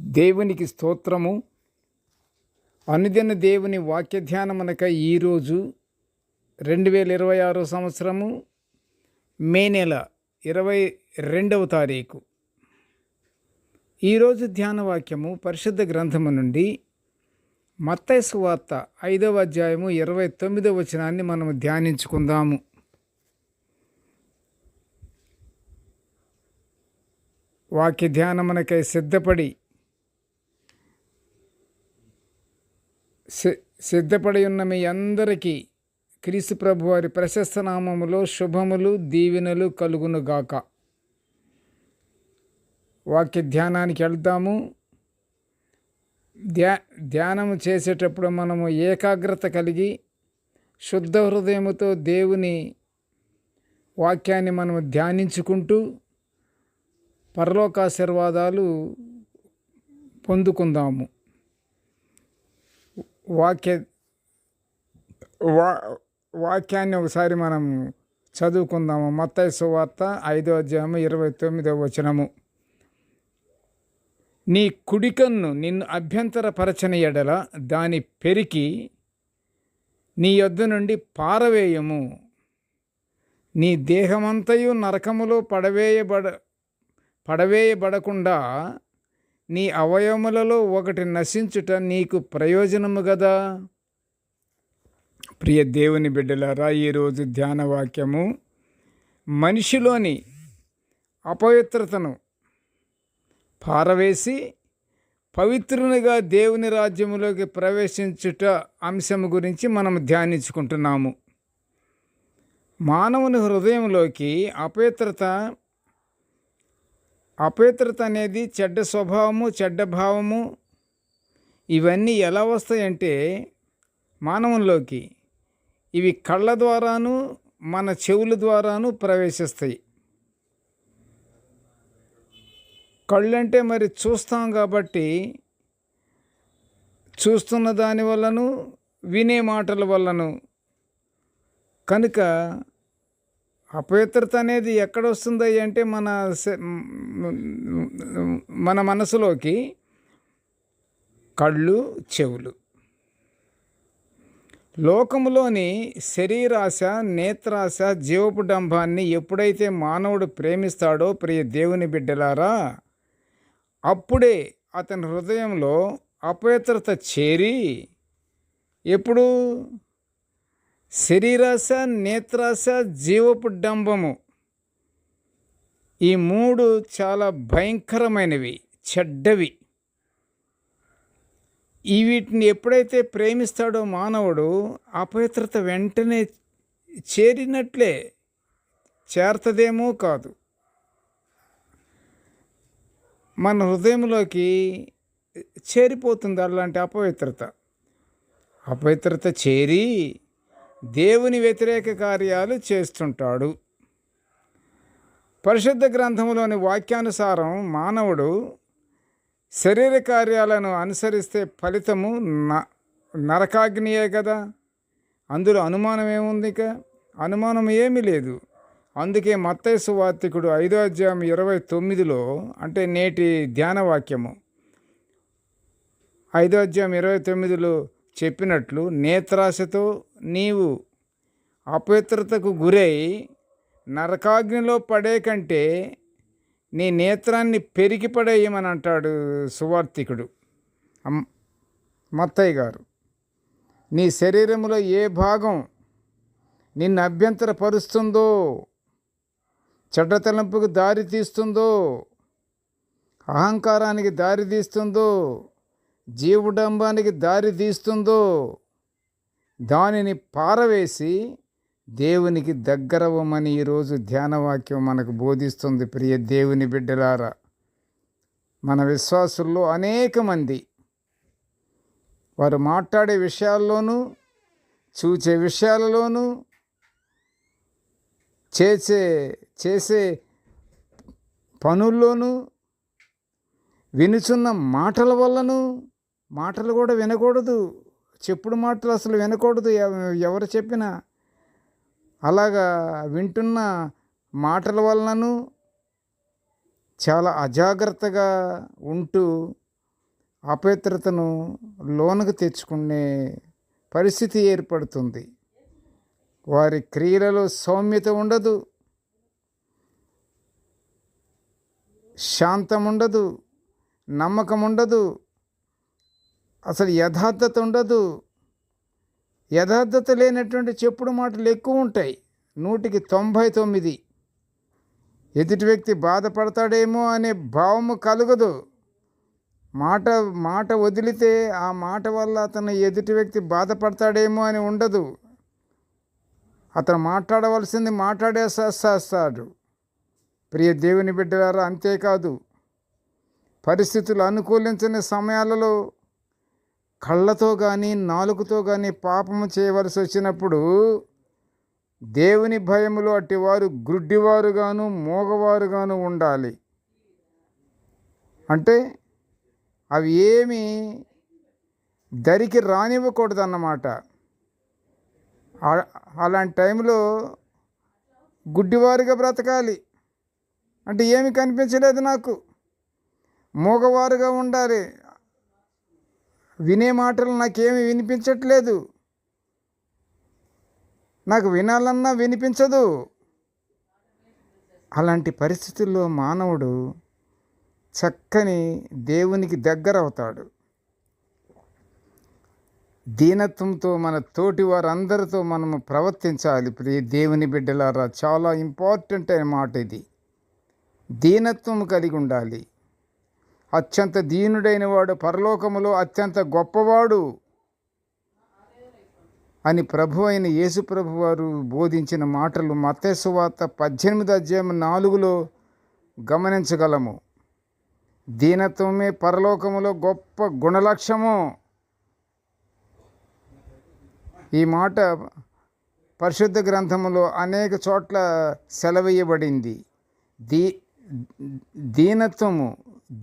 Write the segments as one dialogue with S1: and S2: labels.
S1: దేవునికి స్తోత్రము. అనుదిన దేవుని వాక్య ధ్యానమునక ఈరోజు 2026 సంవత్సరము మే నెల 22వ తారీఖు. ఈరోజు ధ్యాన వాక్యము పరిశుద్ధ గ్రంథము నుండి మత్తయి సువార్త 5వ అధ్యాయము 29వ వచనాన్ని మనము ధ్యానించుకుందాము. వాక్య ధ్యానమునకై సిద్ధపడి ఉన్న మీ అందరికీ క్రీస్తు ప్రభు వారి ప్రశస్త నామములో శుభములు దీవెనలు కలుగునుగాక. వాక్య ధ్యానానికి వెళ్దాము. ధ్యానము చేసేటప్పుడు మనము ఏకాగ్రత కలిగి శుద్ధ హృదయముతో దేవుని వాక్యాన్ని మనము ధ్యానించుకుంటూ పరలోకాశీర్వాదాలు పొందుకుందాము. వాక్యాన్ని ఒకసారి మనం చదువుకుందాము. మత్తయి సువార్త 5వ అధ్యాయము 29వ వచనము. నీ కుడికన్ను నిన్ను అభ్యంతరపరచని ఎడల దాని పెరికి నీ యొద్ద నుండి పారవేయము. నీ దేహమంతయు నరకములో పడవేయబడకుండా నీ అవయవములలో ఒకటి నశించుట నీకు ప్రయోజనము గదా. ప్రియ దేవుని బిడ్డలారా, ఈరోజు ధ్యాన వాక్యము మనిషిలోని అపవిత్రతను పారవేసి పవిత్రునిగా దేవుని రాజ్యములోకి ప్రవేశించుట అంశము గురించి మనం ధ్యానించుకుంటున్నాము. మానవుని హృదయంలోకి అపవిత్రత అనేది చెడ్డ స్వభావము, చెడ్డ భావము, ఇవన్నీ ఎలా వస్తాయంటే మానవుల్లోకి ఇవి కళ్ళ ద్వారాను మన చెవుల ద్వారాను ప్రవేశిస్తాయి. కళ్ళు అంటే మరి చూస్తాం కాబట్టి చూస్తున్న దాని వల్లను వినే మాటల వల్లను, కనుక అపవిత్రత అనేది ఎక్కడ వస్తుంది అంటే మన మనసులోకి కళ్ళు, చెవులు. లోకములోని శరీరాశ, నేత్రాశ, జీవపు డంబాన్ని ఎప్పుడైతే మానవుడు ప్రేమిస్తాడో ప్రియ దేవుని బిడ్డలారా, అప్పుడే అతని హృదయంలో అపవిత్రత చేరి ఎప్పుడు శరీరాశ, నేత్రాశ, జీవపు డంబము, ఈ మూడు చాలా భయంకరమైనవి, చెడ్డవి. వీటిని ఎప్పుడైతే ప్రేమిస్తాడో మానవుడు, అపవిత్రత వెంటనే చేరినట్లే, చేరుతుందేమో కాదు, మన హృదయంలోకి చేరిపోతుంది. అలాంటి అపవిత్రత చేరి దేవుని వ్యతిరేక కార్యాలు చేస్తుంటాడు. పరిశుద్ధ గ్రంథంలోని వాక్యానుసారం మానవుడు శరీర కార్యాలను అనుసరిస్తే ఫలితము నరకాగ్నియే కదా. అందులో అనుమానం ఏముంది? అనుమానం ఏమీ లేదు. అందుకే మత్తయి సువార్తికుడు 5వ అధ్యాయం 29లో, అంటే నేటి ధ్యాన వాక్యము 5వ అధ్యాయం 29లో చెప్పినట్లు, నేత్రాశతో నీవు అపవిత్రతకు గురై నరకాగ్నిలో పడే కంటే నీ నేత్రాన్ని పెరికి పడేయమని అంటాడు సువార్తికుడు మత్తయ్య గారు. నీ శరీరంలో ఏ భాగం నిన్ను అభ్యంతరపరుస్తుందో, చెడ్డ తలంపుకు దారి తీస్తుందో, అహంకారానికి దారి తీస్తుందో, జీవడంబానికి దారి తీస్తుందో, దానిని పారవేసి దేవునికి దగ్గరవ్వమని ఈరోజు ధ్యానవాక్యం మనకు బోధిస్తుంది. ప్రియ దేవుని బిడ్డలారా, మన విశ్వాసుల్లో అనేక మంది వారు మాట్లాడే విషయాల్లోనూ, చూచే విషయాలలోనూ, చేసే పనుల్లోనూ, వినుచున్న మాటల వల్లను, మాటలు కూడా వినకూడదు, చెప్పుడు మాటలు అసలు వినకూడదు ఎవరు చెప్పినా. అలాగా వింటున్న మాటల వలనను చాలా అజాగ్రత్తగా ఉంటూ అపవిత్రతను లోనకు తెచ్చుకునే పరిస్థితి ఏర్పడుతుంది. వారి క్రియలలో సౌమ్యత ఉండదు, శాంతం ఉండదు, నమ్మకం ఉండదు, అసలు యథార్థత ఉండదు. యథార్థత లేనటువంటి చెప్పుడు మాటలు ఎక్కువ ఉంటాయి. 99 ఎదుటి వ్యక్తి బాధపడతాడేమో అనే భావము కలగదు. మాట వదిలితే ఆ మాట వల్ల అతను ఎదుటి వ్యక్తి బాధపడతాడేమో అని ఉండదు. అతను మాట్లాడవలసింది మాట్లాడేస్తాడు. ప్రియ దేవుని బిడ్డలారా, అంతేకాదు, పరిస్థితులు అనుకూలించని సమయాలలో కళ్ళతో కానీ నాలుకతో కానీ పాపము చేయవలసి వచ్చినప్పుడు దేవుని భయములో అట్టివారు గ్రుడ్డివారుగాను మోగవారుగాను ఉండాలి. అంటే అవి ఏమి దరికి రానివ్వకూడదన్నమాట. అలాంటి టైంలో గుడ్డివారుగా బ్రతకాలి. అంటే ఏమి కనిపించలేదు నాకు, మూగవారుగా ఉండాలి. వినే మాటలు నాకేమి వినిపించట్లేదు, నాకు వినాలన్నా వినిపించదు. అలాంటి పరిస్థితుల్లో మానవుడు చక్కని దేవునికి దగ్గర అవుతాడు. దీనత్వంతో మన తోటి వారందరితో మనము ప్రవర్తించాలి. ప్రియ దేవుని బిడ్డలారా, చాలా ఇంపార్టెంట్ అయిన మాట ఇది. దీనత్వం కలిగి ఉండాలి. అత్యంత దీనుడైన వాడు పరలోకములో అత్యంత గొప్పవాడు అని ప్రభు అయిన యేసు ప్రభు వారు బోధించిన మాటలు మత్తయి సువార్త 18:4 గమనించగలము. దీనత్వమే పరలోకములో గొప్ప గుణలక్ష్యము. ఈ మాట పరిశుద్ధ గ్రంథములో అనేక చోట్ల సెలవీయబడింది.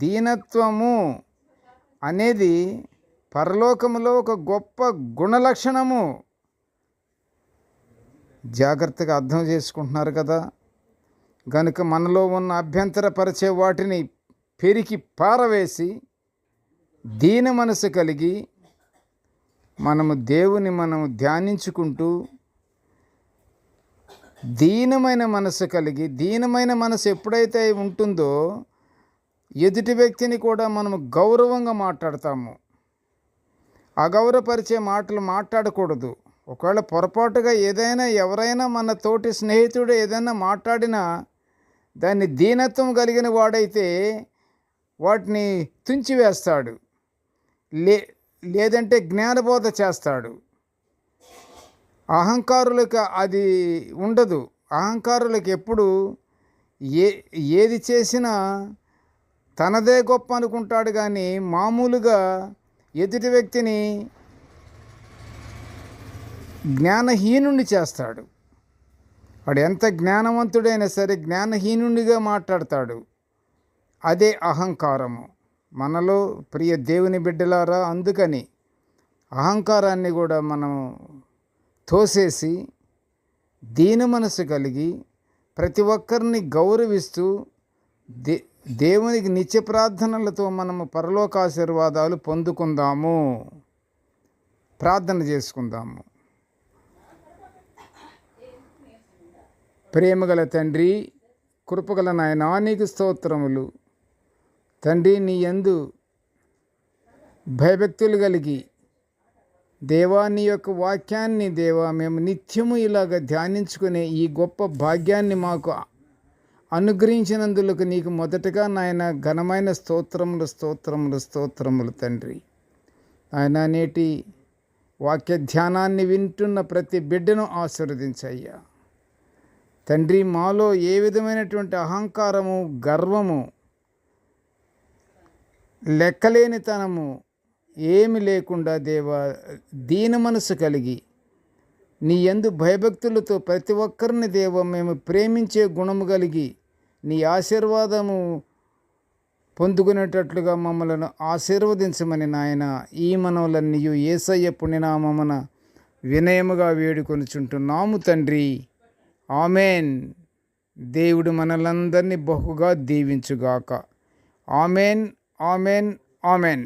S1: దీనత్వము అనేది పరలోకములో ఒక గొప్ప గుణలక్షణము. జాగ్రత్తగా అర్థం చేసుకుంటున్నారు కదా. గనుక మనలో ఉన్న అభ్యంతరపరిచే వాటిని పెరికి పారవేసి దీన మనసు కలిగి మనము దేవుని ధ్యానించుకుంటూ దీనమైన మనసు కలిగి, దీనమైన మనసు ఎప్పుడైతే ఉంటుందో ఎదుటి వ్యక్తిని కూడా మనము గౌరవంగా మాట్లాడతాము. అగౌరవపరిచే మాటలు మాట్లాడకూడదు. ఒకవేళ పొరపాటుగా ఎవరైనా మన తోటి స్నేహితుడు ఏదైనా మాట్లాడినా దాన్ని దీనత్వం కలిగిన వాడైతే వాటిని తుంచివేస్తాడు, లేదంటే జ్ఞానబోధ చేస్తాడు. అహంకారులకు అది ఉండదు. అహంకారులకు ఎప్పుడు ఏది చేసినా తనదే గొప్ప అనుకుంటాడు, కానీ మామూలుగా ఎదుటి వ్యక్తిని జ్ఞానహీనుణ్ణి చేస్తాడు. వాడు ఎంత జ్ఞానవంతుడైనా సరే జ్ఞానహీనునిగా మాట్లాడతాడు. అదే అహంకారము మనలో. ప్రియ దేవుని బిడ్డలారా, అందుకని అహంకారాన్ని కూడా మనం తోసేసి దీన మనసు కలిగి ప్రతి ఒక్కరిని గౌరవిస్తూ దేవునికి నిత్య ప్రార్థనలతో మనము పరలోకాశీర్వాదాలు పొందుకుందాము. ప్రార్థన చేసుకుందాము. ప్రేమగల తండ్రి, కృపగల నాయనా, నీకు స్తోత్రములు. తండ్రి, నీ యందు భయభక్తులు కలిగి దేవా, నీ యొక్క వాక్యాన్ని దేవా మేము నిత్యము ఇలాగ ధ్యానించుకునే ఈ గొప్ప భాగ్యాన్ని మాకు అనుగ్రహించినందులకు నీకు మొదటగా నాయన ఘనమైన స్తోత్రములు తండ్రి. ఆయన నేటి వాక్య ధ్యానాన్ని వింటున్న ప్రతి బిడ్డను ఆశీర్వదించయ్యా తండ్రి. మాలో ఏ విధమైనటువంటి అహంకారము, గర్వము, లెక్కలేనితనము ఏమి లేకుండా దేవా దీన మనసు కలిగి నీ యందు భయభక్తులతో ప్రతి ఒక్కరిని దేవ మేము ప్రేమించే గుణము కలిగి నీ ఆశీర్వాదము పొందుకునేటట్లుగా మమ్మలను ఆశీర్వదించమని నాయన ఈ మనవులన్నీ యేసయ్య పుణ్యనామమున వినయముగా వేడుకొనుచుంటున్నాము తండ్రి. ఆమెన్. దేవుడు మనలందరినీ బహుగా దీవించుగాక. Amen, amen, amen.